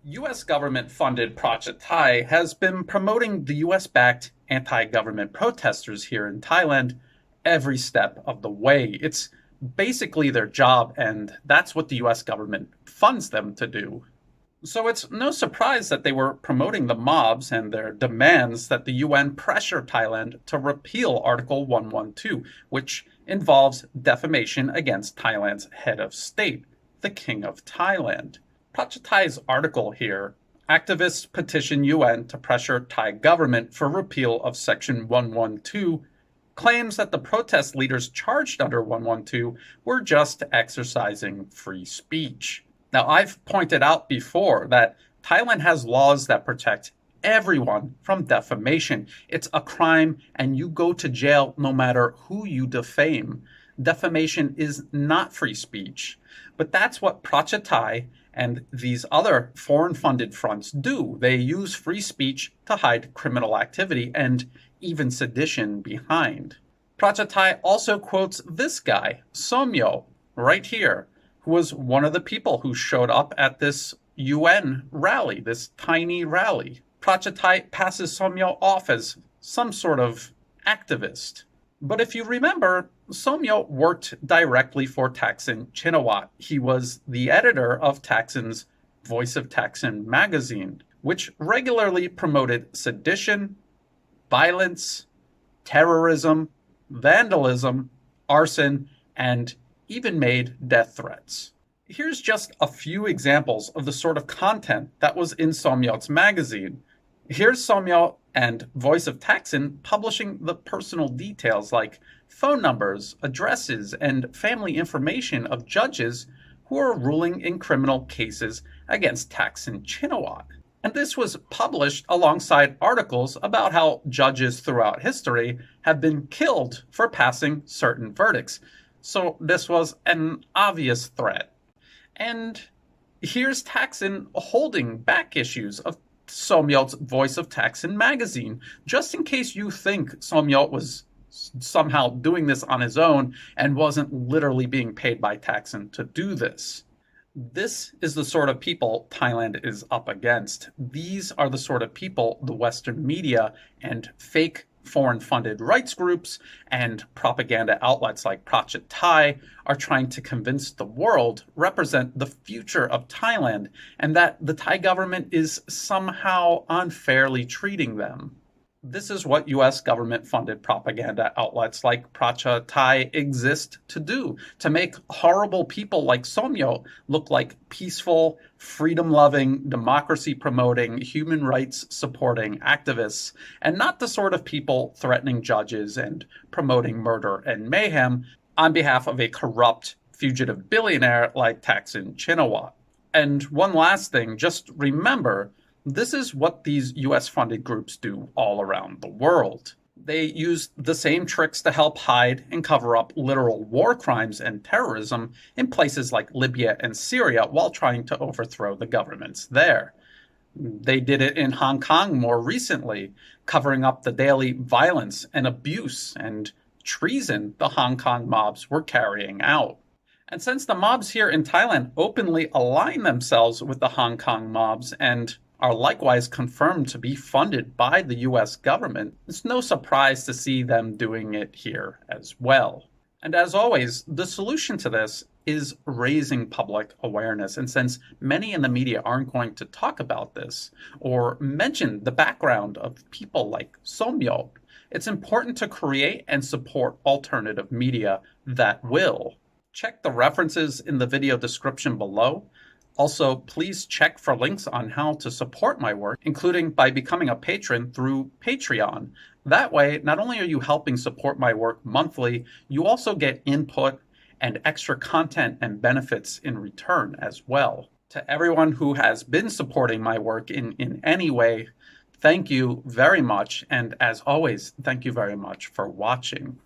US government-funded Prachatai has been promoting the US-backed anti-government protesters here in Thailand every step of the way. It's basically their job, and that's what the US government funds them to do. So it's no surprise that they were promoting the mobs and their demands that the UN pressure Thailand to repeal Article 112, which involves defamation against Thailand's head of state, the King of Thailand. Prachatai's article here, activists petition UN to pressure Thai government for repeal of Section 112, claims that the protest leaders charged under 112 were just exercising free speech. Now, I've pointed out before that Thailand has laws that protect everyone from defamation. It's a crime, and you go to jail no matter who you defame. Defamation is not free speech. But that's what Prachatai and these other foreign-funded fronts do. They use free speech to hide criminal activity and even sedition behind. Prachatai also quotes this guy, Somyot, right here, who was one of the people who showed up at this UN rally, this tiny rally. Prachatai passes Somyot off as some sort of activist. But if you remember, Somyot worked directly for Thaksin Shinawatra. He was the editor of Thaksin's Voice of Thaksin magazine, which regularly promoted sedition, violence, terrorism, vandalism, arson, and even made death threats. Here's just a few examples of the sort of content that was in Somyot's magazine. Here's Somyot and Voice of Thaksin publishing the personal details like phone numbers, addresses, and family information of judges who are ruling in criminal cases against Thaksin Shinawatra. And this was published alongside articles about how judges throughout history have been killed for passing certain verdicts. So this was an obvious threat. And here's Thaksin holding back issues of Somyot's Voice of Thaksin magazine, just in case you think Somyot was somehow doing this on his own and wasn't literally being paid by Thaksin to do this. This is the sort of people Thailand is up against. These are the sort of people the Western media and fake foreign-funded rights groups and propaganda outlets like Prachatai are trying to convince the world represent the future of Thailand and that the Thai government is somehow unfairly treating them. This is what US government-funded propaganda outlets like Prachatai exist to do, to make horrible people like Somyot look like peaceful, freedom-loving, democracy-promoting, human rights-supporting activists, and not the sort of people threatening judges and promoting murder and mayhem on behalf of a corrupt, fugitive billionaire like Thaksin Shinawatra. And one last thing, just remember, this is what these US-funded groups do all around the world. They use the same tricks to help hide and cover up literal war crimes and terrorism in places like Libya and Syria while trying to overthrow the governments there. They did it in Hong Kong more recently, covering up the daily violence and abuse and treason the Hong Kong mobs were carrying out. And since the mobs here in Thailand openly align themselves with the Hong Kong mobs and are likewise confirmed to be funded by the US government, it's no surprise to see them doing it here as well. And as always, the solution to this is raising public awareness. And since many in the media aren't going to talk about this or mention the background of people like Somyot, it's important to create and support alternative media that will. Check the references in the video description below. Also, please check for links on how to support my work, including by becoming a patron through Patreon. That way, not only are you helping support my work monthly, you also get input and extra content and benefits in return as well. To everyone who has been supporting my work in any way, thank you very much. And as always, thank you very much for watching.